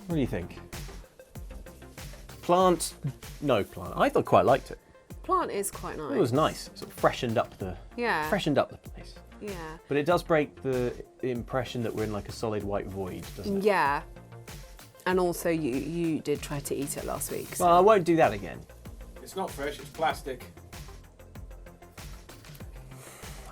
What do you think? Plant? No plant. I quite liked it. Plant is quite nice. It was nice. Sort of freshened up the place. Yeah. But it does break the impression that we're in like a solid white void, doesn't it? Yeah. And also you did try to eat it last week. So. Well, I won't do that again. It's not fresh, it's plastic.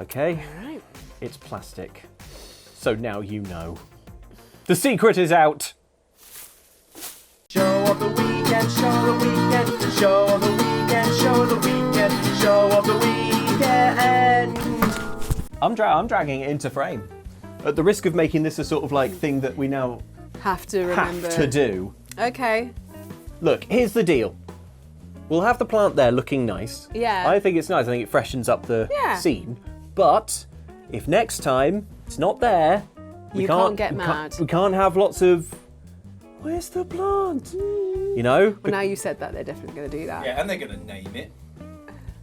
Okay. All right. It's plastic. So now you know. The secret is out. Show of the weekend, show of the weekend, show of the weekend, show of the weekend, show of the weekend. I'm dragging it into frame. At the risk of making this a sort of like thing that we now Have to remember. have to do. Okay. Look, here's the deal. We'll have the plant there looking nice. Yeah. I think it's nice. I think it freshens up the Yeah. scene. But if next time it's not there, You can't get mad. We can't have lots of, where's the plant? You know? Well, now you said that, they're definitely going to do that. Yeah, and they're going to name it.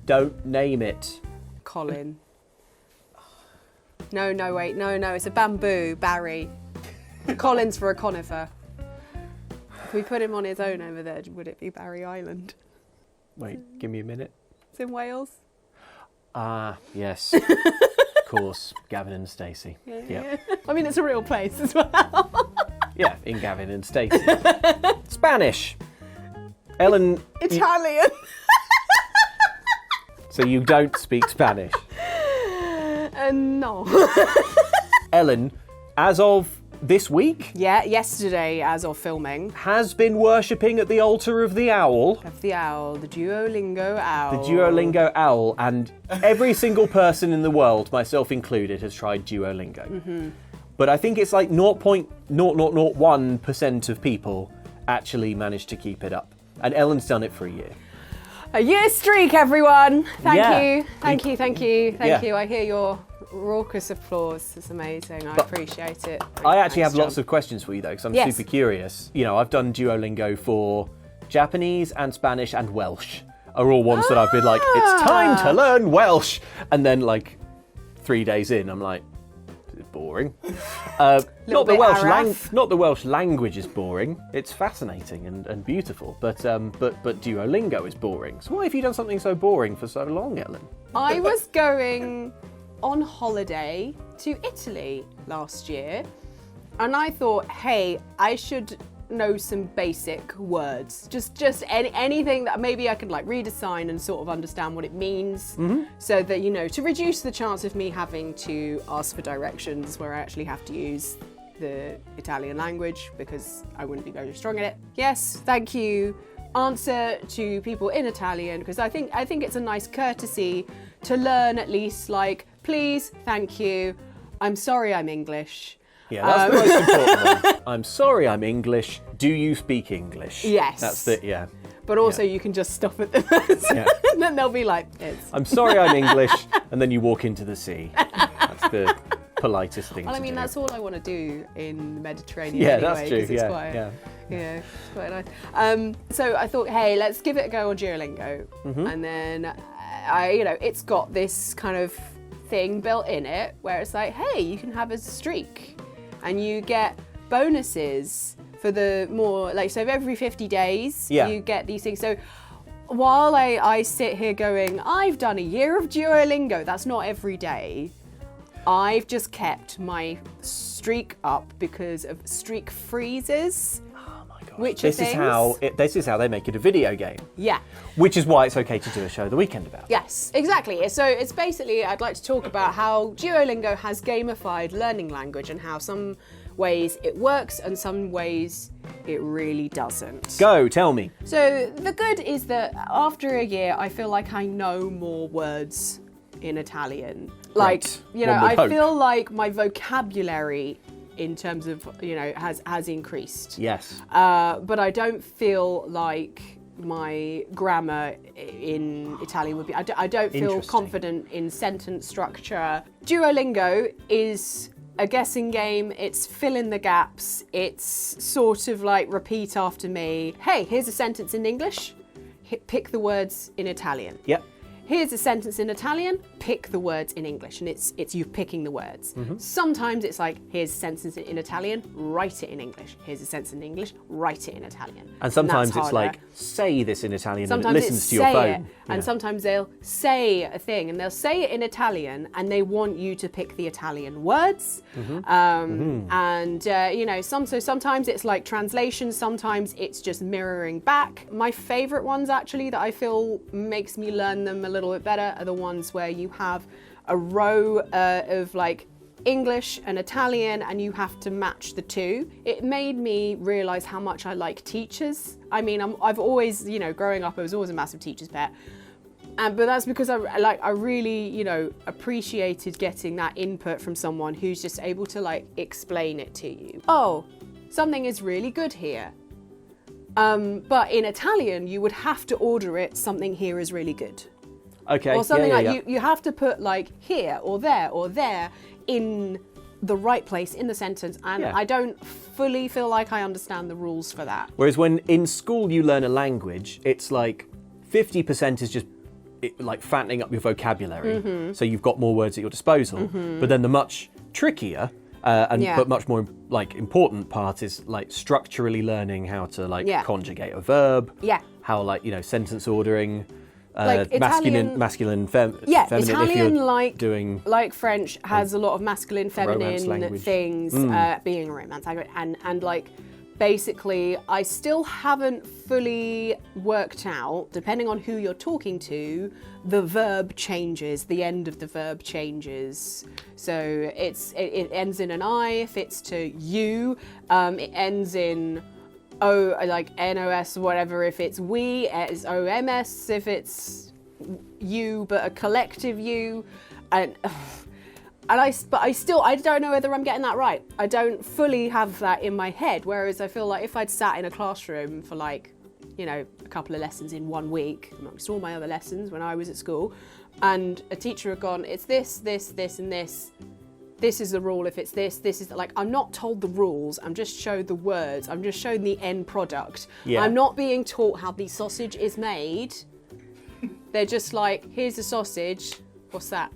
Don't name it. Colin. No, wait. No, it's a bamboo, Barry. Colin's for a conifer. If we put him on his own over there, would it be Barry Island? Wait, give me a minute. It's in Wales. Ah, yes. Of course, Gavin and Stacey. Yeah. I mean, it's a real place as well. Yeah, in Gavin and Stacey. Spanish. Ellen. Italian. So you don't speak Spanish. No. Ellen, as of this week, Yeah, yesterday, as of filming, has been worshipping at the altar of the owl. of the owl, the Duolingo owl. The Duolingo owl, and every single person in the world, myself included, has tried Duolingo. Mm-hmm. But I think it's like 0.0001% of people actually manage to keep it up. And Ellen's done it for a year. A year streak, everyone. Thank Yeah. you. Thank you. Yeah. I hear your raucous applause. It's amazing. I appreciate it. I actually have Thanks, lots of questions for you though, because I'm Yes. super curious. You know, I've done Duolingo for Japanese and Spanish and Welsh. Are all ones that I've been like, it's time to learn Welsh. And then like 3 days in, I'm like, boring. Not the bit Welsh Araf. not the Welsh language is boring. It's fascinating and beautiful, but Duolingo is boring. So why have you done something so boring for so long, Ellen? I was going on holiday to Italy last year, and I thought, hey, I should know some basic words. Just anything that maybe I could like read a sign and sort of understand what it means, so that, you know, to reduce the chance of me having to ask for directions where I actually have to use the Italian language because I wouldn't be very strong at it. Yes, thank you. Answer to people in Italian, because I think it's a nice courtesy to learn at least like, please, thank you, I'm sorry I'm English. Yeah, that's the most important one. I'm sorry I'm English. Do you speak English? Yes. That's the, yeah. But also you can just stop at them Yeah. and then they'll be like, it's... I'm sorry I'm English, and then you walk into the sea. That's the politest thing Well, to I mean, do. that's all I want to do in the Mediterranean Yeah, anyway, that's true. 'cause it's Yeah, quite, yeah. Yeah, it's quite nice. So I thought, hey, let's give it a go on Duolingo. And then, it's got this kind of thing built in it where it's like, hey, you can have a streak and you get bonuses for the more, like, so every 50 days, you get these things. So while I sit here going, I've done a year of Duolingo, that's not every day. I've just kept my streak up because of streak freezes. Oh my God. Which this are is how things- this is how they make it a video game. Yeah. Which is why it's okay to do a show the weekend about. Yes, exactly. So it's basically, I'd like to talk about how Duolingo has gamified learning language and how some ways it works and some ways it really doesn't. Go, tell me. So the good is that after a year, I feel like I know more words in Italian. Like, Great. you know, One would I hope. feel like my vocabulary in terms of, has increased. Yes. But I don't feel like my grammar in Italian would be. I don't feel Interesting. confident in sentence structure. Duolingo is a guessing game. It's fill in the gaps. It's sort of like repeat after me. Hey, here's a sentence in English. Pick the words in Italian. Yep. here's a sentence in Italian, pick the words in English, and it's you picking the words. Sometimes it's like, here's a sentence in Italian, write it in English. Here's a sentence in English, write it in Italian. And sometimes that's it's harder. like, say this in Italian Sometimes and it listens it's to your say phone. it, and sometimes they'll say a thing, and they'll say it in Italian, and they want you to pick the Italian words. And you know, sometimes it's like translation, sometimes it's just mirroring back. My favourite ones actually that I feel makes me learn them a little bit better are the ones where you have a row of like English and Italian, and you have to match the two. It made me realise how much I like teachers. I mean, I've always, you know, growing up, I was always a massive teacher's pet. But that's because I really, you know, appreciated getting that input from someone who's just able to like explain it to you. Oh, something is really good here. But in Italian, you would have to order it, something here is really good. Okay. Or something yeah, like you have to put like here or there in the right place in the sentence, and Yeah. I don't fully feel like I understand the rules for that. Whereas when in school you learn a language, it's like 50% is just like fattening up your vocabulary, so you've got more words at your disposal. But then the much trickier but much more like important part is like structurally learning how to like conjugate a verb. Yeah. How like, you know, sentence ordering. Like masculine, feminine. Italian, if you're like doing like French, has a lot of masculine, romance feminine language. things, being a romance language, and like basically, I still haven't fully worked out, depending on who you're talking to, the verb changes, the end of the verb changes. So it ends in an I if it's to you, it ends in O, like NOS, whatever, if it's we, it's OMS, if it's you, but a collective you, and I don't know whether I'm getting that right. I don't fully have that in my head, whereas I feel like if I'd sat in a classroom for like, you know, a couple of lessons in 1 week, amongst all my other lessons when I was at school, and a teacher had gone, it's this, and this. This is the rule if it's this is like, I'm not told the rules, I'm just showed the words, I'm just shown the end product. Yeah. I'm not being taught how the sausage is made. They're just like, here's the sausage, what's that?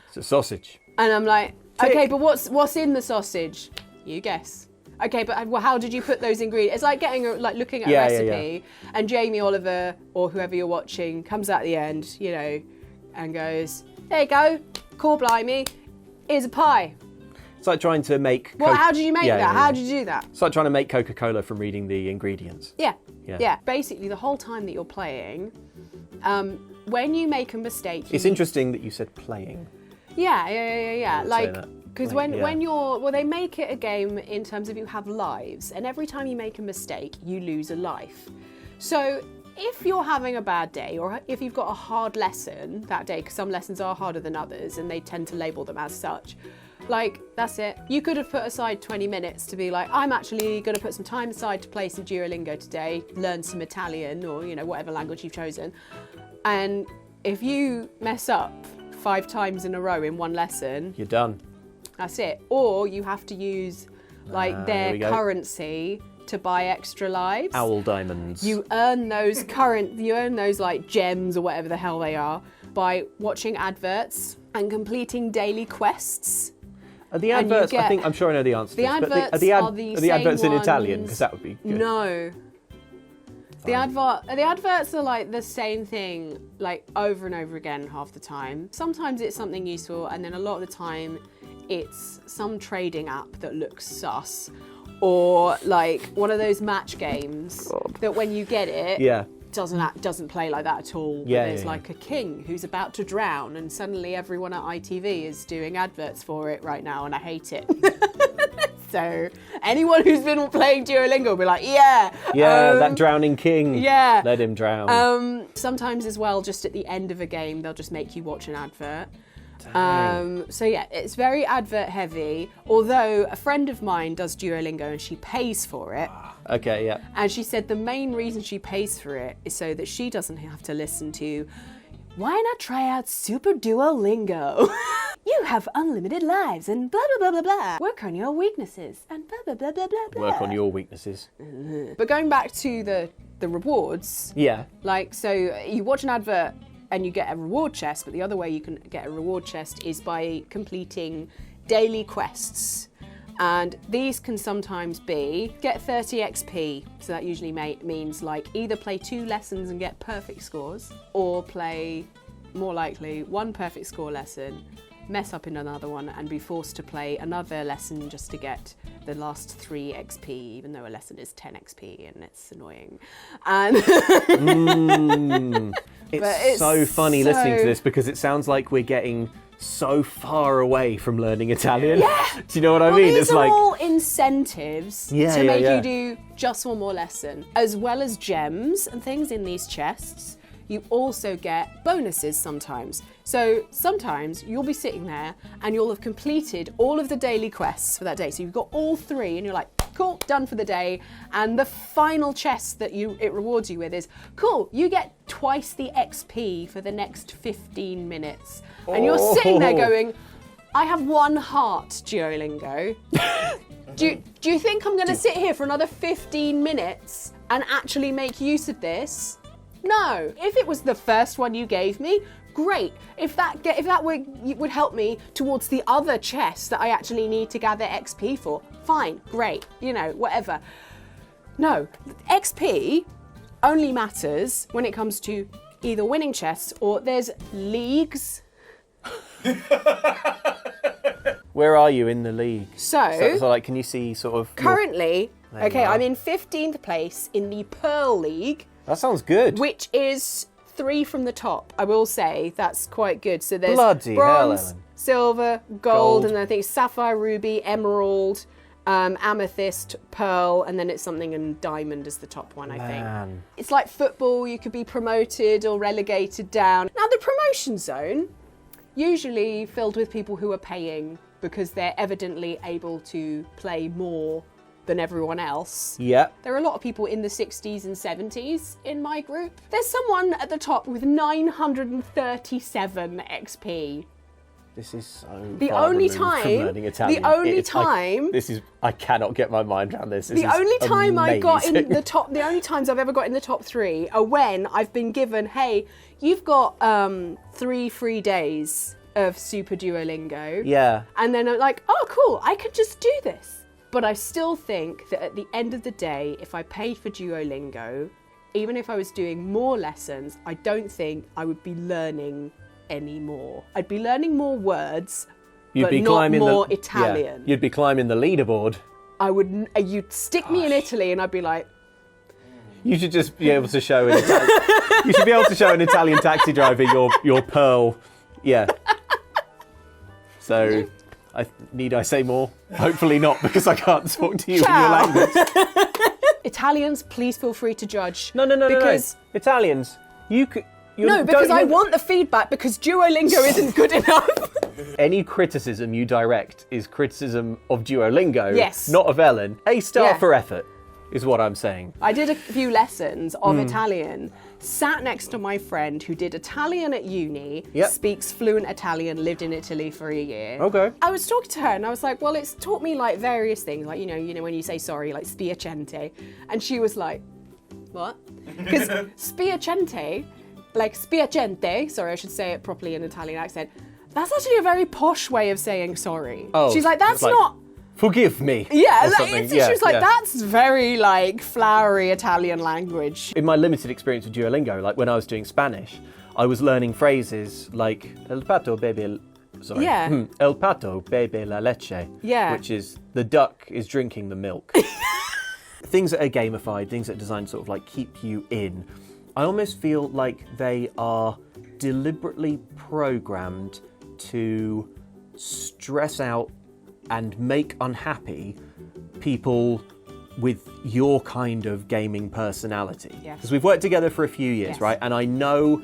it's a sausage. And I'm like, Tick. okay, but what's in the sausage? You guess. Okay, but well, how did you put those ingredients? It's like looking at a recipe, and Jamie Oliver or whoever you're watching comes at the end, you know, and goes, there you go, core blimey, here's a pie. It's like trying to make. Well, how did you make that? How did you do that? It's like trying to make Coca-Cola from reading the ingredients. Yeah. Basically, the whole time that you're playing, when you make a mistake, It's interesting that you said playing. Yeah. Say Like, that. because when you're, well, they make it a game in terms of you have lives, and every time you make a mistake, you lose a life. So if you're having a bad day, or if you've got a hard lesson that day, because some lessons are harder than others, and they tend to label them as such, like, that's it. You could have put aside 20 minutes to be like, I'm actually going to put some time aside to play some Duolingo today, learn some Italian, or, you know, whatever language you've chosen. And if you mess up 5 times in a row in one lesson, You're done. that's it. Or you have to use like there we their go. currency to buy extra lives. Owl diamonds. You earn those like gems or whatever the hell they are by watching adverts and completing daily quests. Are the and you adverts? get- I'm sure I know the answer to The this, but adverts are the are the adverts same in Italian? ones- Because that would be good. No. The adverts are like the same thing, like over and over again half the time. Sometimes it's something useful, and then a lot of the time it's some trading app that looks sus, or like one of those match games that when you get it, Yeah. doesn't play like that at all. Yeah, There's yeah, like a king who's about to drown, and suddenly everyone at ITV is doing adverts for it right now, and I hate it. So anyone who's been playing Duolingo will be like, yeah. That drowning king. Yeah. Let him drown. Sometimes as well, just at the end of a game, they'll just make you watch an advert. So yeah, it's very advert heavy. Although a friend of mine does Duolingo and she pays for it. Okay, yeah. And she said the main reason she pays for it is so that she doesn't have to listen to, why not try out Super Duolingo? You have unlimited lives and blah, blah, blah, blah, blah. Work on your weaknesses and blah, blah, blah, blah, blah, blah. Work on your weaknesses. But going back to the rewards, Yeah. like, so you watch an advert and you get a reward chest, but the other way you can get a reward chest is by completing daily quests. And these can sometimes be get 30 XP, so that usually means like either play 2 lessons and get perfect scores, or play, more likely, 1 perfect score lesson, mess up in another one and be forced to play another lesson just to get the last 3 XP, even though a lesson is 10 XP and it's annoying. And It's so funny listening to this because it sounds like we're getting so far away from learning Italian. Yeah. Do you know what I Well, mean? these It's are like all incentives to Yeah, make yeah. you do just one more lesson. As well as gems and things in these chests, you also get bonuses sometimes. So sometimes you'll be sitting there and you'll have completed all of the daily quests for that day. So you've got all 3 and you're like, cool, done for the day. And the final chest that it rewards you with is, cool, you get twice the XP for the next 15 minutes. And you're sitting there going, I have 1 heart, Duolingo. Do you think I'm going to sit here for another 15 minutes and actually make use of this? No. If it was the first one you gave me, great. If that would help me towards the other chest that I actually need to gather XP for, fine, great, whatever. No, XP only matters when it comes to either winning chests or there's leagues. where are you in the league? So like, can you see sort of currently, There you okay, are. I'm in 15th place in the Pearl League, That sounds good. which is 3 from the top. I will say that's quite good. So there's Bloody hell, bronze, Ellen. silver, gold, and then I think sapphire, ruby, emerald, amethyst, pearl, and then it's something in diamond is the top one, I think. Man. It's like football, you could be promoted or relegated down. Now the promotion zone, usually filled with people who are paying because they're evidently able to play more than everyone else. Yeah. There are a lot of people in the 60s and 70s in my group. There's someone at the top with 937 XP. This is so The far only removed from time- learning Italian. the only It's like- time- I cannot get my mind around this. This The is only time I got in amazing. the only times I've ever got in the top 3 are when I've been given, hey, you've got 3 free days of Super Duolingo. Yeah. And then I'm like, oh, cool, I could just do this. But I still think that at the end of the day, if I paid for Duolingo, even if I was doing more lessons, I don't think I would be learning any more. I'd be learning more words, but not more Italian. Yeah, you'd be climbing the leaderboard. You'd stick me in Italy and I'd be like, You should just be able to show an Italian. You should be able to show an Italian taxi driver your pearl. Yeah. So, need I say more? Hopefully not, because I can't talk to you in your Ciao. language. Italians, please feel free to judge. No. Because Italians, you could. because I want the feedback because Duolingo isn't good enough. Any criticism you direct is criticism of Duolingo, Yes. not of Ellen. A star Yeah. for effort, is what I'm saying. I did a few lessons of Italian, sat next to my friend who did Italian at uni, Yep. speaks fluent Italian, lived in Italy for a year. Okay. I was talking to her and I was like, well, it's taught me like various things, like, you know, when you say sorry, like spiacente. And she was like, what? Because spiacente, sorry, I should say it properly in Italian accent, that's actually a very posh way of saying sorry. Oh, She's like, that's it's like, not... Forgive me. Yeah, or like, something. she was like, that's very like flowery Italian language. In my limited experience with Duolingo, like when I was doing Spanish, I was learning phrases like el pato bebe, Yeah. el pato bebe la leche, Yeah. which is the duck is drinking the milk. Things that are gamified, things that are designed to sort of like keep you in. I almost feel like they are deliberately programmed to stress out and make unhappy people with your kind of gaming personality. Yes. Because we've worked together for a few years, Yes. right? And I know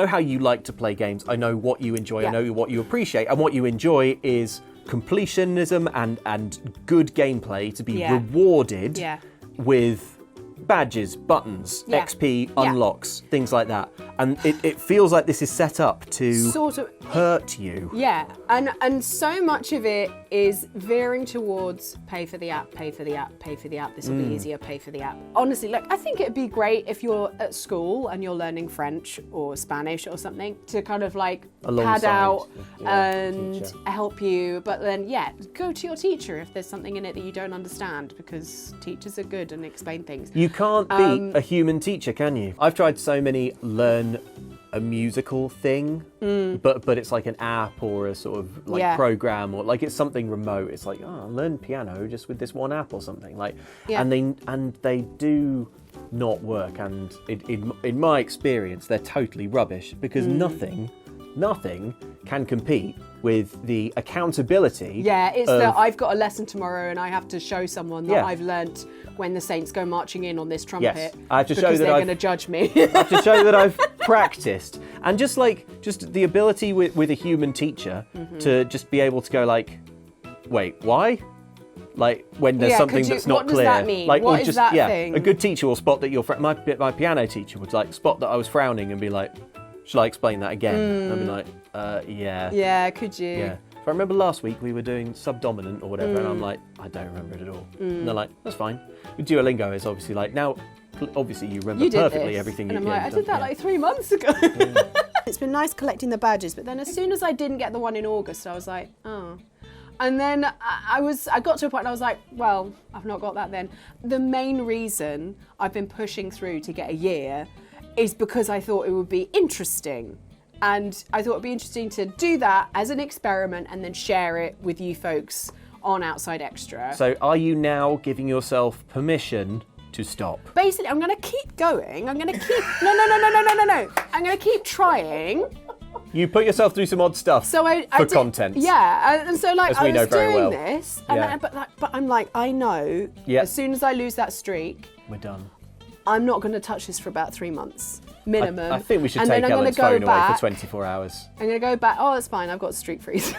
how you like to play games. I know what you enjoy. Yeah. I know what you appreciate. And what you enjoy is completionism and good gameplay to be Yeah. rewarded Yeah. with badges, buttons, Yeah. XP, Yeah. unlocks, things like that. And it feels like this is set up to Sort of. hurt you. Yeah, and so much of it is veering towards pay for the app, pay for the app, pay for the app. This will be easier, pay for the app. Honestly, like I think it'd be great if you're at school and you're learning French or Spanish or something to kind of like pad Alongside, out yeah, and teacher. help you. But then, yeah, go to your teacher if there's something in it that you don't understand, because teachers are good and explain things. You can't beat a human teacher, can you? I've tried so many learn a musical thing, but it's like an app or a sort of like Yeah. program, or like it's something remote. It's like, oh, I'll learn piano just with this one app or something. Like, Yeah. and they do not work. And in my experience, they're totally rubbish because nothing can compete with the accountability. Yeah, it's of, that I've got a lesson tomorrow and I have to show someone that Yeah. I've learnt when the Saints go marching in on this trumpet. Yes, I have to show because that they're I've- going to judge me. to show that I've practiced, and just the ability with a human teacher to just be able to go like, wait, why? Like when there's Yeah, something could you- that's not what does clear. that mean? Like, What or is just that yeah, thing? a good teacher will spot that you're my piano teacher would like spot that I was frowning and be like, shall I explain that again? I'd be like, yeah. Yeah, could you? Yeah. If I remember last week we were doing subdominant or whatever, and I'm like, I don't remember it at all. And they're like, that's fine. With Duolingo, it's obviously like now, obviously you remember You did perfectly this. everything. And I'm yeah, like, I you've did done, that yeah. like 3 months ago. It's been nice collecting the badges, but then as soon as I didn't get the one in August, I was like, oh. And then I got to a point and I was like, well, I've not got that then. The main reason I've been pushing through to get a year is because I thought it would be interesting. And I thought it'd be interesting to do that as an experiment and then share it with you folks on Outside Extra. So are you now giving yourself permission to stop? Basically, I'm going to keep going. I'm going to keep... No. I'm going to keep trying. You put yourself through some odd stuff So I for did, content. Yeah, and so like As we I know was very doing well. this, and Yeah. but I'm like, I know Yeah. as soon as I lose that streak, We're done. I'm not going to touch this for about 3 months minimum. I think we should and take then I'm Ellen's gonna go phone away back, for 24 hours. I'm going to go back. Oh, that's fine. I've got streak freeze.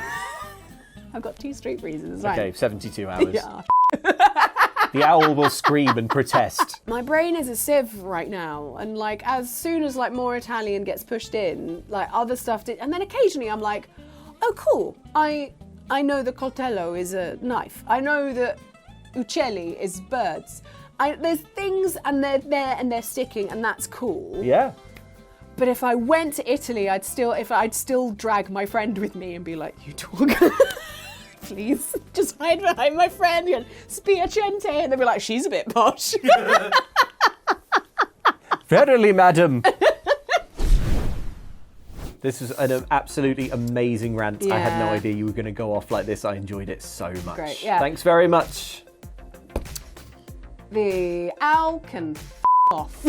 I've got 2 streak freezes. It's fine. Okay, 72 hours. Yeah. The owl will scream and protest. My brain is a sieve right now, and like as soon as like more Italian gets pushed in, like other stuff did, and then occasionally I'm like, oh cool, I know the coltello is a knife. I know that uccelli is birds. There's things and they're there and they're sticking, and that's cool. Yeah. But if I went to Italy, I'd still drag my friend with me and be like, you talk. Please, just hide behind my friend and spiacente, and they'll be like, she's a bit posh. Verily, madam. This was an absolutely amazing rant. I had no Yeah. idea you were going to go off like this. I enjoyed it so much. Great, yeah. Thanks very much. The owl can off.